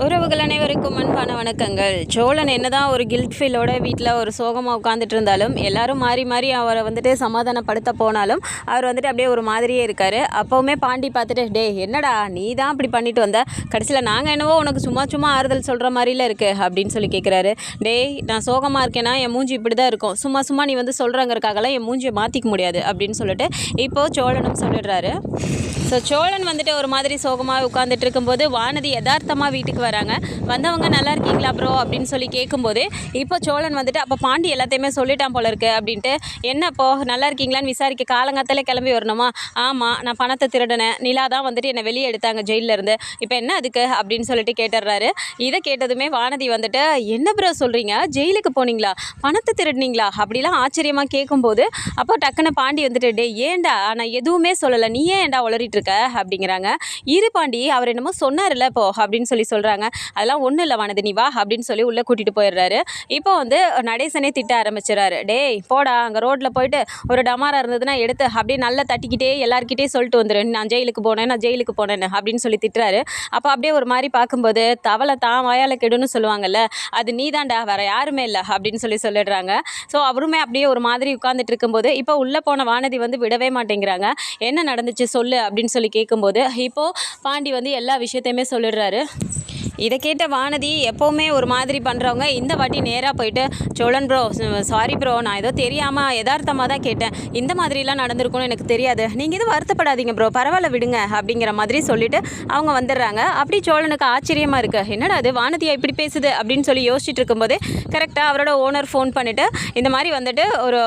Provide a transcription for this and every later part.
உறவுகள் அனைவருக்கும் அன்பான வணக்கங்கள். சோழன் என்னதான் ஒரு கில்ட் ஃபீலோட வீட்டில் ஒரு சோகமாக உட்காந்துட்டு இருந்தாலும், எல்லாரும் மாறி மாறி அவரை வந்துட்டு சமாதானப்படுத்த போனாலும் அவர் வந்துட்டு அப்படியே ஒரு மாதிரியே இருக்கார். அப்போவுமே பாண்டி பார்த்துட்டு, டே என்னடா நீ தான் அப்படி பண்ணிட்டு வந்த, கடைசியில் நாங்கள் என்னவோ உனக்கு சும்மா சும்மா ஆறுதல் சொல்கிற மாதிரில இருக்குது அப்படின்னு சொல்லி கேட்குறாரு. டேய் நான் சோகமாக இருக்கேன்னா என் மூஞ்சி இப்படி தான் இருக்கும், சும்மா சும்மா நீ வந்து சொல்கிறங்கிறக்காகலாம் என் மூஞ்சியை மாற்றிக்க முடியாது அப்படின்னு சொல்லிட்டு இப்போது சோழனும் சொல்லிடுறாரு. ஸோ சோழன் வந்துட்டு ஒரு மாதிரி சோகமாக உட்காந்துட்டு இருக்கும்போது வானதி யதார்த்தமாக வீட்டுக்கு வராங்க. வந்தவங்க நல்லா இருக்கீங்களா ப்ரோ அப்படின்னு சொல்லி கேட்கும்போது இப்போ சோழன் வந்துட்டு அப்போ பாண்டி எல்லாத்தையுமே சொல்லிட்டான் போல இருக்கு அப்படின்ட்டு, என்ன இப்போ நல்லா இருக்கீங்களான்னு விசாரிக்க காலங்காத்தாலே கிளம்பி வரணுமா? ஆமாம், நான் பணத்தை திருடினேன், நிலா தான் வந்துட்டு என்னை வெளியே எடுத்தாங்க ஜெயிலிருந்து, இப்போ என்ன அதுக்கு அப்படின்னு சொல்லிட்டு கேட்டுடுறாரு. இதை கேட்டதுமே வானதி வந்துட்டு, என்ன ப்ரோ சொல்கிறீங்க, ஜெயிலுக்கு போனீங்களா, பணத்தை திருடினீங்களா அப்படிலாம் ஆச்சரியமாக கேட்கும்போது அப்போ டக்குன்னு பாண்டி வந்துட்டு, டே ஏண்டா நான் எதுவுமே சொல்லலை, நீ ஏன்டா உளறிட்டு இருக்க அப்படிங்கிறாங்க. இரு பாண்டி அவர் என்னமோ சொன்னார்ல இப்போ அப்படின்னு சொல்லி சொல்கிறாங்க. அதெல்லாம் ஒன்றும் இல்லை வானதி, நீ வா அப்படின்னு சொல்லி உள்ளே கூட்டிகிட்டு போயிடுறாரு. இப்போ வந்து நடேசனே திட்ட ஆரம்பிச்சிடறாரு. டேய் போடா, அங்கே ரோட்டில் போயிட்டு ஒரு டமாரா இருந்ததுன்னா எடுத்து அப்படியே நல்லா தட்டிக்கிட்டே எல்லாருக்கிட்டே சொல்லிட்டு வந்துடு, நான் ஜெயிலுக்கு போனேன் நான் ஜெயிலுக்கு போனேன்னு அப்படின்னு சொல்லி திட்டுறாரு. அப்போ அப்படியே ஒரு மாதிரி பார்க்கும்போது, தவளை தான் வாயால் கெடுன்னு சொல்லுவாங்கல்ல, அது நீ தான்டா வேற யாருமே இல்லை அப்படின்னு சொல்லி சொல்லிடுறாங்க. ஸோ அவருமே அப்படியே ஒரு மாதிரி உட்காந்துட்டு இருக்கும்போது இப்போ உள்ளே போன வானதி வந்து விடவே மாட்டேங்கிறாங்க. என்ன நடந்துச்சு சொல்லு அப்படின்னு சொல்லி கேட்கும்போது இப்போது பாண்டி வந்து எல்லா விஷயத்தையுமே சொல்லிடுறாரு. இதை கேட்ட வானதி எப்போவுமே ஒரு மாதிரி பண்ணுறவங்க இந்த வாட்டி நேராக போயிட்டு, சோழன் ப்ரோ சாரி ப்ரோ, நான் ஏதோ தெரியாமல் யதார்த்தமாக தான் கேட்டேன், இந்த மாதிரிலாம் நடந்திருக்கும்னு எனக்கு தெரியாது, நீங்கள் எதுவும் வருத்தப்படாதீங்க ப்ரோ, பரவாயில்ல விடுங்க அப்படிங்கிற மாதிரி சொல்லிவிட்டு அவங்க வந்துடுறாங்க. அப்படி சோழனுக்கு ஆச்சரியமாக இருக்குது, என்னடா அது வானதியா இப்படி பேசுது அப்படின்னு சொல்லி யோசிச்சுட்டு இருக்கும்போது கரெக்டாக அவரோட ஓனர் ஃபோன் பண்ணிவிட்டு, இந்த மாதிரி வந்துட்டு ஒரு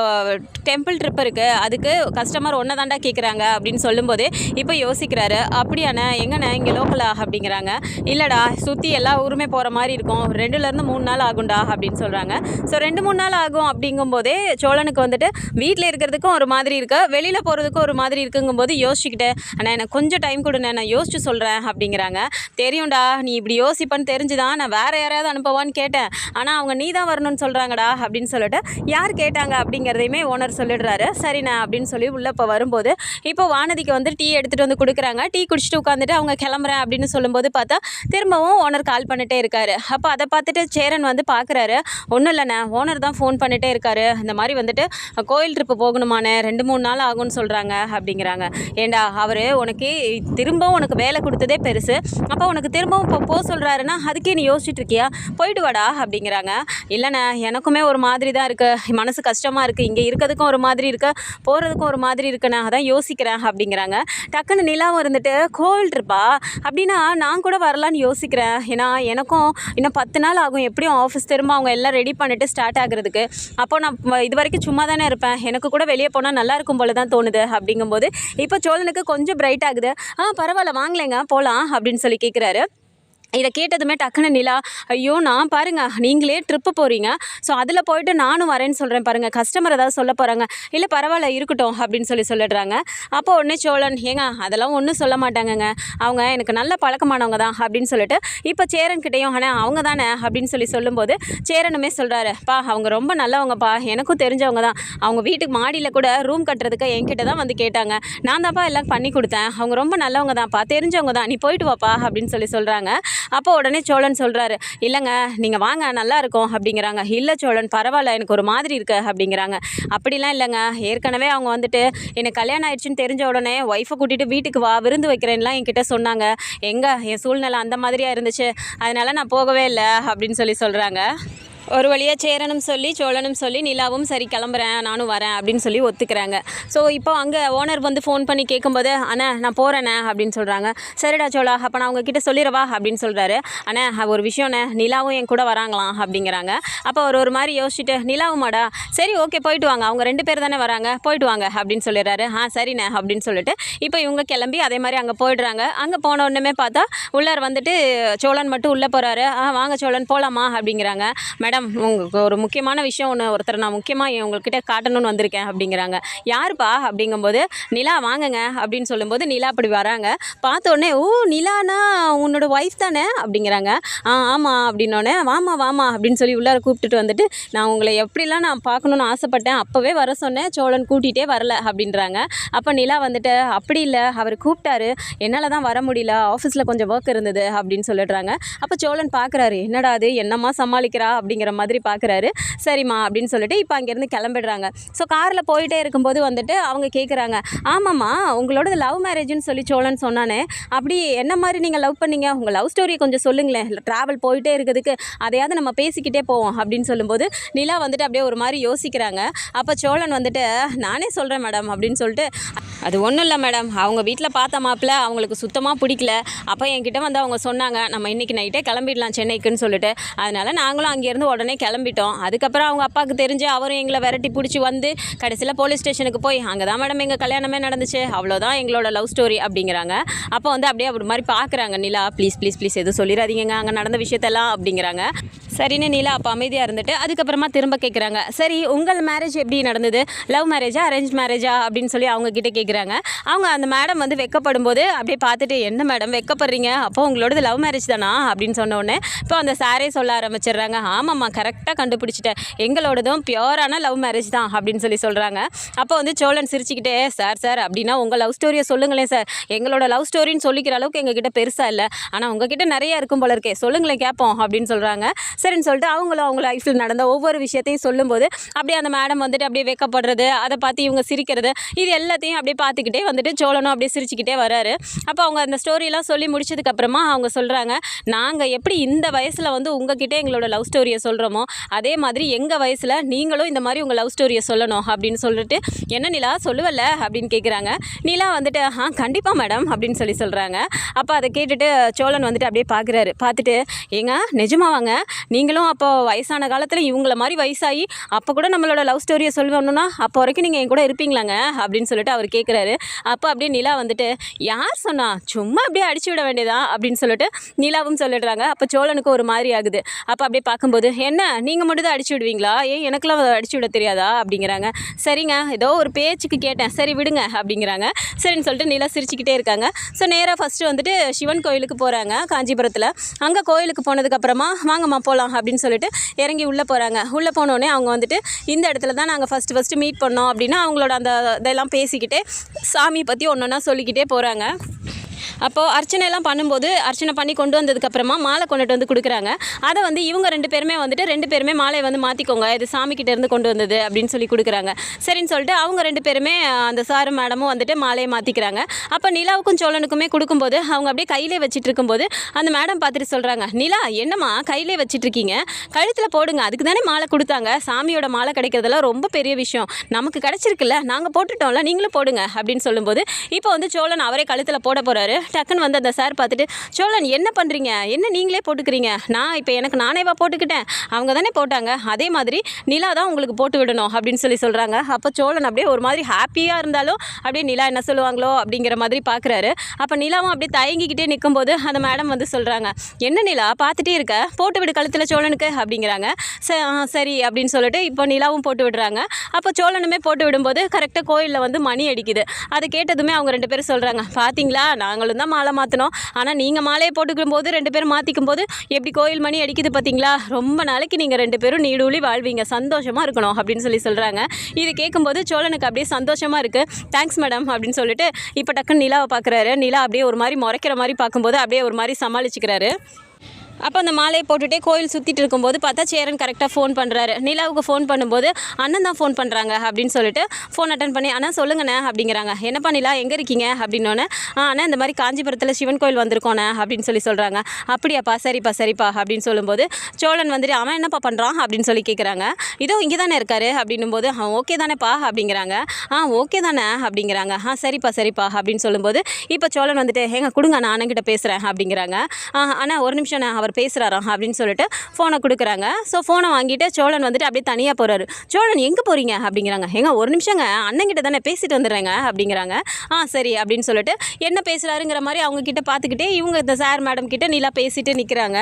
டெம்பிள் ட்ரிப் இருக்குது, அதுக்கு கஸ்டமர் ஒன்றை தாண்டா கேட்குறாங்க அப்படின்னு சொல்லும்போது இப்போ யோசிக்கிறாரு. அப்படியாண்ணே எங்கண்ணே இங்கே லோக்கலா அப்படிங்கிறாங்க. இல்லைடா சுற்றி எல்லா ஊருமே போகிற மாதிரி இருக்கும், 2லேருந்து 3 நாள் ஆகும்டா அப்படின்னு சொல்கிறாங்க. ஸோ 2-3 நாள் ஆகும் அப்படிங்கும்போதே சோழனுக்கு வந்துட்டு வீட்டில் இருக்கிறதுக்கும் ஒரு மாதிரி இருக்கு, வெளியில் போகிறதுக்கும் ஒரு மாதிரி இருக்குங்கும்போது யோசிச்சுக்கிட்டு, ஆனால் எனக்கு கொஞ்சம் டைம் கொடுண்ணே, நான் யோசிச்சு சொல்கிறேன் அப்படிங்கிறாங்க. தெரியும்டா நீ இப்படி யோசிப்பேன்னு தெரிஞ்சுதான் நான் வேறு யாரையாவது அனுப்புவான்னு கேட்டேன், ஆனால் அவங்க நீ தான் வரணும்னு சொல்கிறாங்கடா அப்படின்னு சொல்லிட்டு யார் கேட்டாங்க அப்படிங்கிறதையுமே ஓனர் சொல்லிடுறாரு. சரிண்ணா அப்படின்னு சொல்லி உள்ளே இப்போ வரும்போது இப்போ வானதிக்கு வந்து டீ எடுத்துகிட்டு வந்து கொடுக்குறாங்க. டீ குடிச்சிட்டு உட்காந்துட்டு அவங்க கிளம்புறேன் அப்படின்னு சொல்லும்போது பார்த்தா திரும்பவும் ஓனர் கால் பண்ணிட்டே இருக்காரு. அப்போ அதை பார்த்துட்டு சேரன் வந்து பார்க்குறாரு. ஒன்றும் இல்லைண்ணே, ஓனர் தான் ஃபோன் பண்ணிட்டே இருக்காரு, இந்த மாதிரி வந்துட்டு கோயில் ட்ரிப்பு போகணுமாண்ணே, 2-3 நாள் ஆகும்னு சொல்கிறாங்க அப்படிங்கிறாங்க. ஏண்டா அவர் உனக்கு திரும்பவும் உனக்கு வேலை கொடுத்ததே பெருசு, அப்போ உனக்கு திரும்பவும் இப்போ போக சொல்கிறாருன்னா அதுக்கே நீ யோசிச்சுட்டு இருக்கியா, போயிட்டு வாடா அப்படிங்கிறாங்க. இல்லைண்ணே எனக்குமே ஒரு மாதிரி தான் இருக்குது, மனசு கஷ்டமாக இருக்குது, இங்கே இருக்கிறதுக்கும் ஒரு மாதிரி இருக்குது, போகிறதுக்கும் ஒரு மாதிரி இருக்குண்ணே, அதான் யோசிக்கிறேன் அப்படிங்கிறாங்க. டக்குன்னு நிலாவும் இருந்துட்டு, கோவில் ட்ரிப்பா அப்படின்னா நான் கூட வரலான்னு யோசிக்கிறேன், ஏன்னா எனக்கும் இன்னும் 10 நாள் ஆகும் எப்படியும் ஆஃபீஸ் திரும்ப அவங்க எல்லாம் ரெடி பண்ணிவிட்டு ஸ்டார்ட் ஆகுறதுக்கு, அப்போ நான் இது வரைக்கும் சும்மா தானே இருப்பேன், எனக்கு கூட வெளியே போனால் நல்லா இருக்கும் போல தான் தோணுது அப்படிங்கும்போது இப்போ சோழனுக்கு கொஞ்சம் பிரைட் ஆகுது. பரவாயில்ல வாங்கலைங்க போகலாம் அப்படின்னு சொல்லி கேட்குறாரு. இதை கேட்டதுமே டக்குன்னு நிலா, ஐயோ நான் பாருங்க நீங்களே ட்ரிப்பு போகிறீங்க, ஸோ அதில் போயிட்டு நானும் வரேன்னு சொல்கிறேன் பாருங்கள், கஸ்டமர் ஏதாவது சொல்ல போகிறாங்க, இல்லை பரவாயில்ல இருக்கட்டும் அப்படின்னு சொல்லிடுறாங்க. அப்போ உடனே சோழன், ஏங்க அதெல்லாம் ஒன்றும் சொல்ல மாட்டாங்கங்க, அவங்க எனக்கு நல்ல பழக்கமானவங்க தான் அப்படின்னு சொல்லிட்டு இப்போ சேரன்கிட்டையும் ஆனால் அவங்க தானே அப்படின்னு சொல்லும்போது சேரனுமே சொல்கிறாரு, அவங்க ரொம்ப நல்லவங்கப்பா, எனக்கும் தெரிஞ்சவங்க தான், அவங்க வீட்டுக்கு மாடியில் கூட ரூம் கட்டுறதுக்கு என்கிட்ட தான் வந்து கேட்டாங்க, நான் தான்ப்பா எல்லாம் பண்ணி கொடுத்தேன், அவங்க ரொம்ப நல்லவங்க தான்ப்பா, தெரிஞ்சவங்க தான், நீ போயிட்டு வாப்பா அப்படின்னு சொல்கிறாங்க. அப்போ உடனே சோழன் சொல்கிறாரு, இல்லைங்க நீங்கள் வாங்க நல்லா இருக்கும் அப்படிங்கிறாங்க. இல்லை சோழன் பரவாயில்ல எனக்கு ஒரு மாதிரி இருக்கு அப்படிங்கிறாங்க. அப்படிலாம் இல்லைங்க, ஏற்கனவே அவங்க வந்துட்டு எனக்கு கல்யாணம் ஆயிடுச்சுன்னு தெரிஞ்ச உடனே ஒய்ஃபை கூட்டிகிட்டு வீட்டுக்கு வா விருந்து வைக்கிறேன்லாம் என்கிட்ட சொன்னாங்க, என் சூழ்நிலை அந்த மாதிரியாக இருந்துச்சு, அதனால் நான் போகவே இல்லை அப்படின்னு சொல்கிறாங்க. ஒரு வழியாக சேரனும் சொல்லி சோழனும் சொல்லி நிலாவும் சரி கிளம்புறேன் நானும் வரேன் அப்படின்னு சொல்லி ஒத்துக்கிறாங்க. ஸோ இப்போ அங்கே ஓனர் வந்து ஃபோன் பண்ணி கேட்கும்போது, அண்ணா நான் போகிறேண்ணே அப்படின்னு சொல்கிறாங்க. சரிடா சோழா, அப்போ நான் உங்ககிட்ட சொல்லிடவா அப்படின்னு சொல்கிறாரு. அண்ணா ஒரு விஷயம்ண்ணே, நிலாவும் என் கூட வராங்களாம் அப்படிங்கிறாங்க. அப்போ ஒரு மாதிரி யோசிச்சுட்டு, நிலாவுமாடா, சரி ஓகே போயிட்டு வாங்க, அவங்க 2 பேர் தானே வராங்க, போயிட்டு வாங்க அப்படின்னு சொல்லிடுறாரு. சரிண்ணே அப்படின்னு சொல்லிட்டு இப்போ இவங்க கிளம்பி அதே மாதிரி அங்கே போயிடுறாங்க. அங்கே போன உடனே பார்த்தா உள்ளார் வந்துட்டு சோழன் மட்டும் உள்ளே போகிறாரு. வாங்க சோழன் போகலாமா அப்படிங்கிறாங்க. மேடம் மேடம் உங்களுக்கு ஒரு முக்கியமான விஷயம் ஒருத்தர் நான் முக்கியமாக உங்கள்கிட்ட காட்டணும்னு வந்திருக்கேன் அப்படிங்கிறாங்க. யாருப்பா அப்படிங்கும்போது, நிலா வாங்கங்க அப்படின்னு சொல்லும்போது நிலா அப்படி வராங்க. பார்த்த உடனே, ஓ நிலானா உன்னோட ஒய்ஃப் தானே அப்படிங்கிறாங்க. ஆமாம் அப்படின்னோடனே, வாமா வாமா அப்படின்னு சொல்லி உள்ளார கூப்பிட்டுட்டு வந்துட்டு, நான் உங்களை எப்படிலாம் நான் பார்க்கணுன்னு ஆசைப்பட்டேன், அப்போவே வர சொன்னேன், சோழன் கூட்டிகிட்டே வரல அப்படின்றாங்க. அப்போ நிலா வந்துட்டு, அப்படி இல்லை அவர் கூப்பிட்டாரு, என்னால் தான் வர முடியல, ஆஃபீஸில் கொஞ்சம் ஒர்க் இருந்தது அப்படின்னு சொல்லிடுறாங்க. அப்போ சோழன் பார்க்குறாரு, என்னடா அது என்னம்மா சமாளிக்கிறா அப்படிங்கிற மாதிரி பார்க்குறாரு. சரிம்மா அப்படின்னு சொல்லிட்டு இப்போ அங்கேருந்து கிளம்பிடுறாங்க. ஸோ காரில் போயிட்டே இருக்கும்போது வந்துட்டு அவங்க கேட்குறாங்க, ஆமாம்மா உங்களோடது லவ் மேரேஜ்னு சொல்லி சோழன் சொன்னானே, அப்படி என்ன மாதிரி நீங்கள் லவ் பண்ணீங்க, உங்கள் லவ் ஸ்டோரியை கொஞ்சம் சொல்லுங்களேன், ட்ராவல் போயிட்டே இருக்கிறதுக்கு அதையாவது நம்ம பேசிக்கிட்டே போவோம் அப்படின்னு சொல்லும்போது நிலா வந்துட்டு அப்படியே ஒரு மாதிரி யோசிக்கிறாங்க. அப்போ சோழன் வந்துட்டு, நானே சொல்கிறேன் மேடம் அப்படின்னு சொல்லிட்டு, அது ஒன்றும் இல்லை மேடம், அவங்க வீட்டில் பார்த்த மாப்பிள்ள அவங்களுக்கு சுத்தமாக பிடிக்கல. அப்போ என்கிட்ட வந்து அவங்க சொன்னாங்க, நம்ம இன்றைக்கி நைட்டே கிளம்பிடலாம் சென்னைக்குன்னு சொல்லிட்டு. அதனால் நாங்களும் அங்கேருந்து உடனே கிளம்பிட்டோம். அதுக்கப்புறம் அவங்க அப்பாவுக்கு தெரிஞ்சு அவரும் எங்களை விரட்டி பிடிச்சி வந்து கடைசியில் போலீஸ் ஸ்டேஷனுக்கு போய், அங்கே தான் மேடம் எங்கள் கல்யாணமே நடந்துச்சு, அவ்வளோதான் எங்களோட லவ் ஸ்டோரி அப்படிங்கிறாங்க. அப்போ வந்து அப்படியே ஒரு மாதிரி பார்க்குறாங்க நிலா, ப்ளீஸ் ப்ளீஸ் ப்ளீஸ் எதுவும் சொல்லிடாதீங்க அங்கே நடந்த விஷயத்தெல்லாம் அப்படிங்கிறாங்க. சரின்னு நிலா அப்போ அமைதியாக இருந்துட்டு அதுக்கப்புறமா திரும்ப கேட்குறாங்க, சரி உங்கள் மேரேஜ் எப்படி நடந்தது, லவ் மேரேஜா அரேஞ்ச் மேரேஜா அப்படின்னு சொல்லி அவங்கக்கிட்ட கேட்குறாங்க. அவங்க அந்த மேடம் வந்து வெக்கப்படும் போது அப்படியே பார்த்துட்டு, என்ன மேடம் வெக்கப்படுறீங்க, அப்போ உங்களோடது லவ் மேரேஜ் தானா அப்படின்னு சொன்ன உடனே இப்போ அந்த சாரே சொல்ல ஆரம்பிச்சிடுறாங்க, ஆமாம்மா கரெக்டாக கண்டுபிடிச்சிட்டேன், எங்களோடதும் பியோரான லவ் மேரேஜ் தான் அப்படின்னு சொல்லி சொல்கிறாங்க. அப்போ வந்து சோழன் சிரிச்சுக்கிட்டே, சார் சார் அப்படின்னா உங்கள் லவ் ஸ்டோரியை சொல்லுங்களேன் சார், எங்களோட லவ் ஸ்டோரின்னு சொல்லிக்கிற அளவுக்கு எங்ககிட்ட பெருசாக இல்லை, ஆனால் உங்ககிட்ட நிறைய இருக்கும் போல இருக்கே, சொல்லுங்களேன் கேட்போம் அப்படின்னு சொல்கிறாங்க. சரின்னு சொல்லிட்டு அவங்களும் அவங்க லைஃப்பில் நடந்த ஒவ்வொரு விஷயத்தையும் சொல்லும்போது அப்படியே அந்த மேடம் வந்துட்டு அப்படியே வைக்கப்படுறது, அதை பார்த்து இவங்க சிரிக்கிறது, இது எல்லாத்தையும் அப்படியே பார்த்துக்கிட்டே வந்துட்டு சோழனும் அப்படியே சிரிச்சுக்கிட்டே வராரு. அப்போ அவங்க அந்த ஸ்டோரியெல்லாம் சொல்லி முடிச்சதுக்கப்புறமா அவங்க சொல்கிறாங்க, நாங்கள் எப்படி இந்த வயசில் வந்து உங்ககிட்ட எங்களோட லவ் ஸ்டோரியை சொல்கிறோமோ அதே மாதிரி எங்கள் வயசில் நீங்களும் இந்த மாதிரி உங்கள் லவ் ஸ்டோரியை சொல்லணும் அப்படின்னு சொல்லிட்டு, என்ன நிலா சொல்லுவல்ல அப்படின்னு கேட்குறாங்க. நிலா வந்துட்டு, கண்டிப்பாக மேடம் அப்படின்னு சொல்லி சொல்கிறாங்க. அப்போ அதை கேட்டுட்டு சோழன் வந்துட்டு அப்படியே பார்க்குறாரு. பார்த்துட்டு, ஏங்க நிஜமாவாங்க, நீங்களும் அப்போ வயசான காலத்தில் இவங்கள மாதிரி வயசாகி அப்போ கூட நம்மளோட லவ் ஸ்டோரியை சொல்லணும்னா அப்போ வரைக்கும் நீங்கள் என் கூட இருப்பீங்களாங்க அப்படின்னு சொல்லிட்டு அவர் கேட்குறாரு. அப்போ அப்படியே நிலா வந்துட்டு, யார் சொன்னா, சும்மா அப்படியே அடிச்சு விட வேண்டியதா அப்படின்னு சொல்லிட்டு நிலாவும் சொல்லிடுறாங்க. அப்போ சோழனுக்கு ஒரு மாதிரி ஆகுது. அப்போ அப்படியே பார்க்கும்போது, என்ன நீங்கள் மட்டும் தான் அடிச்சு விடுவீங்களா, ஏன் எனக்குலாம் அடிச்சு விட தெரியாதா அப்படிங்கிறாங்க. சரிங்க ஏதோ ஒரு பேச்சுக்கு கேட்டேன், சரி விடுங்க அப்படிங்கிறாங்க. சரின்னு சொல்லிட்டு நிலா சிரிச்சுக்கிட்டே இருக்காங்க. ஸோ நேராக ஃபஸ்ட்டு வந்துட்டு சிவன் கோயிலுக்கு போகிறாங்க காஞ்சிபுரத்தில். அங்கே கோயிலுக்கு போனதுக்கப்புறமா வாங்கம்மா போகலாம் அப்படின்னு சொல்லிட்டு இறங்கி உள்ளே போகிறாங்க. உள்ளே போனோடனே அவங்க வந்துட்டு, இந்த இடத்துல தான் நாங்கள் ஃபஸ்ட்டு மீட் பண்ணோம் அப்படின்னு அவங்களோட அந்த இதெல்லாம் பேசிக்கிட்டே சாமியை பற்றி ஒன்று ஒன்றா சொல்லிக்கிட்டே போகிறாங்க. அப்போது அர்ச்சனைலாம் பண்ணும்போது அர்ச்சனை பண்ணி கொண்டு வந்ததுக்கப்புறமா மாலை கொண்டுட்டு வந்து கொடுக்குறாங்க. அதை வந்து இவங்க ரெண்டு பேருமே மாலையை வந்து மாற்றிக்கோங்க, இது சாமிக்கிட்ட இருந்து கொண்டு வந்தது அப்படின்னு சொல்லி கொடுக்குறாங்க. சரின்னு சொல்லிட்டு அவங்க ரெண்டு பேருமே அந்த சாரு மேடமும் வந்துட்டு மாலையை மாற்றிக்கிறாங்க. அப்போ நிலாவுக்கும் சோழனுக்குமே கொடுக்கும்போது அவங்க அப்படியே கையிலே வச்சுட்டு இருக்கும்போது அந்த மேடம் பார்த்துட்டு சொல்கிறாங்க, நிலா என்னம்மா கையிலே வச்சுட்டு இருக்கீங்க, கழுத்தில் போடுங்க, அதுக்கு தானே மாலை கொடுத்தாங்க, சாமியோட மாலை கிடைக்கிறதெல்லாம் ரொம்ப பெரிய விஷயம், நமக்கு கிடச்சிருக்குல்ல, நாங்கள் போட்டுட்டோம்ல, நீங்களும் போடுங்க அப்படின்னு சொல்லும்போது இப்போ வந்து சோழன் அவரே கழுத்தில் போட போகிறாரு. டக்குன்னு வந்து அந்த சார் பார்த்துட்டு, சோழன் என்ன பண்ணுறீங்க, என்ன நீங்களே போட்டுக்கிறீங்க, நான் இப்போ எனக்கு நானேவா போட்டுக்கிட்டேன், அவங்க தானே போட்டாங்க, அதே மாதிரி நிலா தான் உங்களுக்கு போட்டு விடணும் அப்படின்னு சொல்லி சொல்கிறாங்க. அப்போ சோழன் அப்படியே ஒரு மாதிரி ஹாப்பியாக இருந்தாலும் அப்படியே நிலா என்ன சொல்லுவாங்களோ அப்படிங்கிற மாதிரி பார்க்குறாரு. அப்போ நிலாவும் அப்படியே தயங்கிக்கிட்டே நிற்கும்போது அந்த மேடம் வந்து சொல்கிறாங்க, என்ன நிலா பார்த்துட்டே இருக்க, போட்டு விடு கழுத்தில் சோழனுக்கு அப்படிங்கிறாங்க. சரி அப்படின்னு சொல்லிட்டு இப்போ நிலாவும் போட்டு விடுறாங்க. அப்போ சோழனுமே போட்டு விடும்போது கரெக்டாக கோயிலில் வந்து மணி அடிக்குது. அதை கேட்டதுமே அவங்க ரெண்டு பேரும் சொல்கிறாங்க, பார்த்தீங்களா நாங்களும் தான் மாலை மாற்றினோம், ஆனால் நீங்கள் மாலையை போட்டுக்கும் போது ரெண்டு பேரும் மாற்றிக்கும் போது எப்படி கோயில் மணி அடிக்குது பார்த்தீங்களா, ரொம்ப நாளைக்கு நீங்கள் ரெண்டு பேரும் நீடூழி வாழ்வீங்க, சந்தோஷமாக இருக்கணும் அப்படின்னு சொல்லி சொல்கிறாங்க. இது கேட்கும்போது சோழனுக்கு அப்படியே சந்தோஷமாக இருக்குது. தேங்க்ஸ் மேடம் அப்படின்னு சொல்லிட்டு இப்போ டக்குன்னு நிலாவை பார்க்குறாரு. நிலா அப்படியே ஒரு மாதிரி முறைக்கிற மாதிரி பார்க்கும்போது அப்படியே ஒரு மாதிரி சமாளிச்சுக்கிறாரு. அப்போ அந்த மாலையை போட்டுகிட்டே கோயில் சுற்றிட்டு இருக்கும்போது பார்த்தா சேரன் கரெக்டாக ஃபோன் பண்ணுறாரு. நிலாவுக்கு ஃபோன் பண்ணும்போது அண்ணன் தான் ஃபோன் பண்ணுறாங்க அப்படின்னு சொல்லிட்டு ஃபோன் அட்டன் பண்ணி, அண்ணா சொல்லுங்கண்ணே அப்படிங்கிறாங்க. என்னப்பா நிலா எங்கே இருக்கீங்க அப்படின்னோடனே, அண்ணா இந்த மாதிரி காஞ்சிபுரத்தில் சிவன் கோயில் வந்திருக்கோண்ணே அப்படின்னு சொல்லி சொல்கிறாங்க. அப்படியாப்பா சரிப்பா அப்படின்னு சொல்லும்போது சோழன் வந்துட்டு, அவன் என்னப்பா பண்ணுறான் அப்படின்னு சொல்லி கேட்குறாங்க. இதோ இங்கே தானே இருக்காரு அப்படின்னும் போது, ஓகே தானேப்பா அப்படிங்கிறாங்க. ஓகே தானே அப்படிங்கிறாங்க. சரிப்பா அப்படின்னு சொல்லும்போது இப்போ சோழன் வந்துட்டு, கொடுங்க நான் அண்ணன்கிட்ட பேசுகிறேன் அப்படிங்கிறாங்க. அண்ணா ஒரு நிமிஷம், நான் அவர் பேசுகிறாராம் அப்படின்னு சொல்லிட்டு ஃபோனை கொடுக்குறாங்க. ஸோ ஃபோனை வாங்கிட்டு சோழன் வந்துட்டு அப்படியே தனியாக போகிறாரு. சோழன் எங்கே போகிறீங்க அப்படிங்கிறாங்க. ஏங்க ஒரு நிமிஷங்க, அண்ணங்கிட்ட தானே பேசிட்டு வந்துடுறேங்க அப்படிங்கிறாங்க. சரி அப்படின்னு சொல்லிட்டு என்ன பேசுகிறாருங்கிற மாதிரி அவங்க கிட்ட பார்த்துக்கிட்டே இவங்க இந்த சார் மேடம் கிட்ட நிலா பேசிட்டு நிற்கிறாங்க.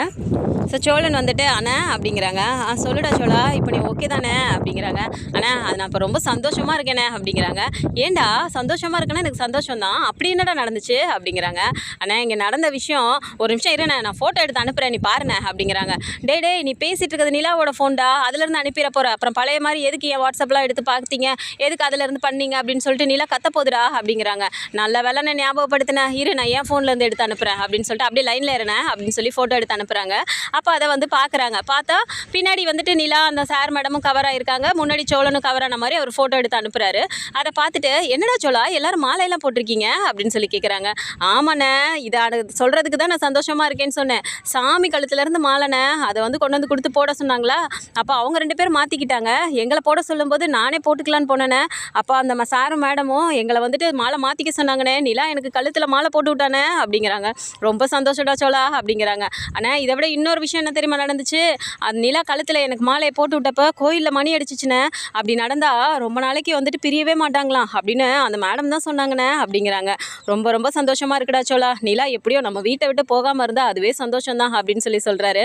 ஸோ சோழன் வந்துட்டு அண்ணா அப்படிங்கிறாங்க. சொல்லுடா சோழா, இப்போ நீ ஓகே தானே அப்படிங்கிறாங்க. அண்ணா அது நான் இப்போ ரொம்ப சந்தோஷமாக இருக்கேனே அப்படிங்கிறாங்க. ஏண்டா சந்தோஷமாக இருக்கேன்னா எனக்கு சந்தோஷம் தான், அப்படி என்னடா நடந்துச்சு அப்படிங்கிறாங்க. அண்ணா இங்கே நடந்த விஷயம், ஒரு நிமிஷம் இருண்ணே நான் ஃபோட்டோ எடுத்து அனுப்புகிறேன் நீ பாருண்ணே அப்படிங்கிறாங்க. டே நீ பேசிகிட்டு இருக்கிறது நிலாவோட ஃபோன்டா, அதுலேருந்து அனுப்பிட போகிற, அப்புறம் பழைய மாதிரி எதுக்கு என் வாட்ஸ்அப்லாம் எடுத்து பார்த்தீங்க, எதுக்கு அதுலேருந்து பண்ணீங்க அப்படின்னு சொல்லிட்டு நிலா கத்த போதுடா அப்படிங்கிறாங்க. நல்ல வேலை நான் ஞாபகப்படுத்தினேன், இரு நான் என் ஃபோன்லேருந்து எடுத்து அனுப்புகிறேன் அப்படின்னு சொல்லிட்டு அப்படியே லைனில் இருந்தேன் அப்படின்னு சொல்லி ஃபோட்டோ எடுத்து அனுப்புகிறாங்க. அப்போ அதை வந்து பார்க்குறாங்க. பார்த்தா பின்னாடி வந்துட்டு நிலா அந்த சார் மேடமும் கவராக இருக்காங்க, முன்னாடி சோழனும் கவரான மாதிரி அவர் ஃபோட்டோ எடுத்து அனுப்புகிறாரு. அதை பார்த்துட்டு என்னடா சோழா எல்லாரும் மாலையெல்லாம் போட்டிருக்கீங்க அப்படின்னு சொல்லி கேட்குறாங்க. ஆமாண்ணே, இதை சொல்கிறதுக்கு தான் நான் சந்தோஷமாக இருக்கேன்னு சொன்னேன். சாமி கழுத்துலேருந்து மாலைண்ணே, அதை வந்து கொண்டு வந்து கொடுத்து போட சொன்னாங்களா, அப்போ அவங்க 2 பேரும் மாற்றிக்கிட்டாங்க. எங்களை போட சொல்லும்போது நானே போட்டுக்கலான்னு போனேனே, அப்போ அந்த சாரும் மேடமும் எங்களை வந்துட்டு மாலை மாற்றிக்க சொன்னாங்கண்ணே, நிலா எனக்கு கழுத்தில் மாலை போட்டு விட்டானே அப்படிங்கிறாங்க. ரொம்ப சந்தோஷடா சோழா அப்படிங்கிறாங்க. ஆனால் இதை விட இன்னொரு விஷயம் என்ன தெரியுமா நடந்துச்சு, அது நிலா கழுத்தில் எனக்கு மாலையை போட்டு விட்டப்போ கோயிலில் மணி அடிச்சிச்சுண்ணே, அப்படி நடந்தால் ரொம்ப நாளைக்கு வந்துட்டு பிரியவே மாட்டாங்களாம் அப்படின்னு அந்த மேடம் தான் சொன்னாங்கண்ணே அப்படிங்கிறாங்க. ரொம்ப ரொம்ப சந்தோஷமாக இருக்குடா சோழா, நிலா எப்படியோ நம்ம வீட்டை விட்டு போகாமல் இருந்தால் அதுவே சந்தோஷம் தான் அப்படின்னு சொல்கிறாரு.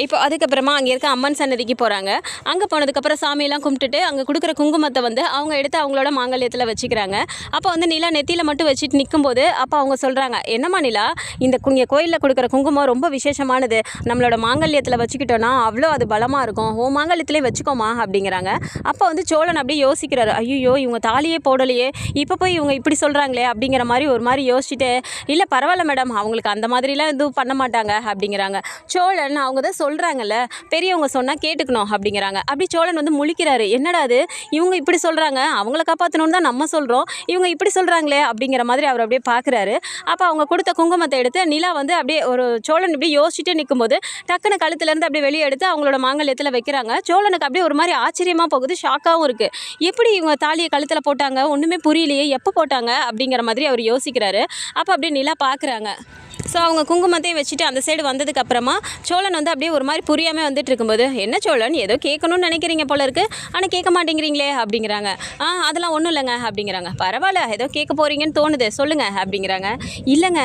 இப்போ அதுக்கப்புறமா அங்கே இருக்க அம்மன் சன்னதிக்கு போகிறாங்க. அங்கே போனதுக்கப்புறம் சாமியெல்லாம் கும்பிட்டுட்டு அங்கே கொடுக்குற குங்குமத்தை வந்து அவங்க எடுத்து அவங்களோட மாங்கல்யத்தில் வச்சுக்கிறாங்க. அப்போ வந்து நிலா நெத்தியில் மட்டும் வச்சுட்டு நிற்கும்போது அப்போ அவங்க சொல்கிறாங்க, என்னம்மா நிலா, இந்த கோயிலில் கொடுக்குற குங்குமம் ரொம்ப விசேஷமானது, நம்மளோட மாங்கல்யத்தில் வச்சுக்கிட்டோன்னா அவ்வளோ அது பலமாக இருக்கும், ஓ மாங்கல்யத்திலே வச்சுக்கோமா அப்படிங்கிறாங்க. அப்போ வந்து சோழன் அப்படியே யோசிக்கிறாரு, ஐயோ இவங்க தாலியே போடலையே, இப்போ போய் இவங்க இப்படி சொல்கிறாங்களே அப்படிங்கிற மாதிரி ஒரு மாதிரி யோசிச்சுட்டு, இல்லை பரவாயில்ல மேடம், அவங்களுக்கு அந்த மாதிரிலாம் எதுவும் பண்ண மாட்டாங்க அப்படிங்கிறாங்க. சோழன் அவங்க தான் சொல்கிறாங்கல்ல, பெரியவங்க சொன்னால் கேட்டுக்கணும் அப்படிங்கிறாங்க. அப்படி சோழன் வந்து முழிக்கிறாரு, என்னடா அது இவங்க இப்படி சொல்கிறாங்க, அவங்கள காப்பாற்றணும்னு தான் நம்ம சொல்கிறோம், இவங்க இப்படி சொல்கிறாங்களே அப்படிங்கிற மாதிரி அவர் அப்படியே பார்க்குறாரு. அப்போ அவங்க கொடுத்த குங்குமத்தை எடுத்து நிலா வந்து அப்படியே ஒரு சோழன் இப்படி யோசிச்சுட்டு நிற்கும்போது டக்குன்னு கழுத்துலேருந்து அப்படியே வெளியே எடுத்து அவங்களோட மாங்கல்யத்தில் வைக்கிறாங்க. சோழனுக்கு அப்படியே ஒரு மாதிரி ஆச்சரியமாக போகுது, ஷாக்காகவும் இருக்குது. எப்படி இவங்க தாலியை கழுத்தில் போட்டாங்க, ஒன்றுமே புரியலையே, எப்போ போட்டாங்க அப்படிங்கிற மாதிரி அவர் யோசிக்கிறாரு. அப்போ அப்படியே நிலா பார்க்குறாங்க. ஸோ அவங்க குங்குமத்தையும் வச்சுட்டு அந்த சைடு வந்ததுக்கப்புறமா சோழன் வந்து அப்படியே ஒரு மாதிரி புரியாமல் வந்துட்டு இருக்கும்போது, என்ன சோழன் ஏதோ கேட்கணும்னு நினைக்கிறீங்க போல இருக்குது, ஆனால் கேட்க மாட்டேங்கிறீங்களே அப்படிங்கிறாங்க. அதெல்லாம் ஒன்றும் இல்லைங்க அப்படிங்கிறாங்க. பரவாயில்ல, ஏதோ கேட்க போகிறீங்கன்னு தோணுது சொல்லுங்கள் அப்படிங்கிறாங்க. இல்லைங்க,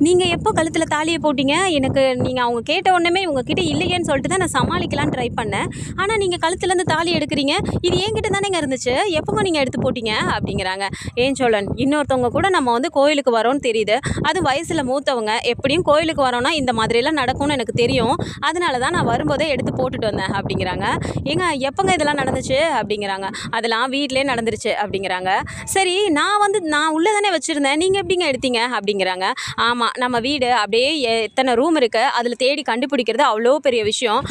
நீங்கள் எப்போ கழுத்தில் தாலியை போட்டிங்க, எனக்கு நீங்கள் அவங்க கேட்ட உடனே உங்ககிட்ட இல்லையேன்னு சொல்லிட்டு தான் நான் சமாளிக்கலான்னு ட்ரை பண்ணேன், ஆனால் நீங்கள் கழுத்துலேருந்து தாலி எடுக்கிறீங்க, இது என்கிட்ட தானேங்க இருந்துச்சு, எப்போங்க நீங்கள் எடுத்து போட்டிங்க அப்படிங்கிறாங்க. ஏன் சோழன், இன்னொருத்தவங்க கூட நம்ம வந்து கோயிலுக்கு வரோன்னு தெரியுது, அது வயசில் மூத்தவங்க, எப்படியும் கோயிலுக்கு வரோன்னா இந்த மாதிரிலாம் நடக்கும்னு எனக்கு தெரியும், அதனால தான் நான் வரும்போதே எடுத்து போட்டுட்டு வந்தேன் அப்படிங்கிறாங்க. ஏங்க எப்போங்க இதெல்லாம் நடந்துச்சு அப்படிங்கிறாங்க. அதெல்லாம் வீட்டிலே நடந்துருச்சு அப்படிங்கிறாங்க. சரி, நான் உள்ளே தானே வச்சுருந்தேன், நீங்கள் எப்படிங்க எடுத்தீங்க அப்படிங்கிறாங்க. ஆமாம், நம்ம வீடு அப்படியே எத்தனை ரூம் இருக்குது, அதில் தேடி கண்டுபிடிக்கிறது அவ்வளோ பெரிய விஷயம்,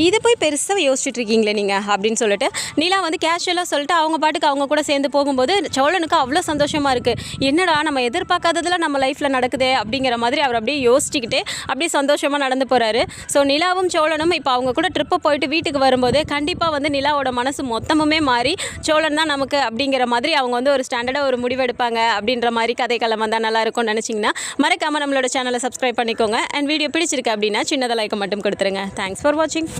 இதை போய் பெருசாக யோசிச்சுட்டு இருக்கீங்களே நீங்கள் அப்படின்னு சொல்லிட்டு நிலா வந்து கேஷுவலாக சொல்லிட்டு அவங்க பாட்டுக்கு அவங்க கூட சேர்ந்து போகும்போது சோழனுக்கு அவ்வளோ சந்தோஷமாக இருக்குது. என்னடா நம்ம எதிர்பார்க்காததெல்லாம் நம்ம லைஃப்பில் நடக்குதே அப்படிங்கிற மாதிரி அவர் அப்படியே யோசிச்சுக்கிட்டே அப்படியே சந்தோஷமாக நடந்து போகிறாரு. ஸோ நிலாவும் சோழனும் இப்போ அவங்க கூட ட்ரிப்பு போயிட்டு வீட்டுக்கு வரும்போது கண்டிப்பாக வந்து நிலாவோட மனசு மொத்தமுமே மாறி சோழன் தான் நமக்கு அப்படிங்கிற மாதிரி அவங்க வந்து ஒரு ஸ்டாண்டர்டாக ஒரு முடிவெடுப்பாங்க அப்படின்ற மாதிரி கதைக்களம் வந்தால் நல்லா இருக்கும்னு நினச்சிங்கன்னா மறக்காமல் நம்மளோட சேனலை சப்ஸ்கிரைப் பண்ணிக்கோங்க. அண்ட் வீடியோ பிடிச்சிருக்கு அப்படின்னா சின்னதாக லைக் மட்டும் கொடுத்துருங்க. தேங்க்ஸ் ஃபார் வாட்சிங்.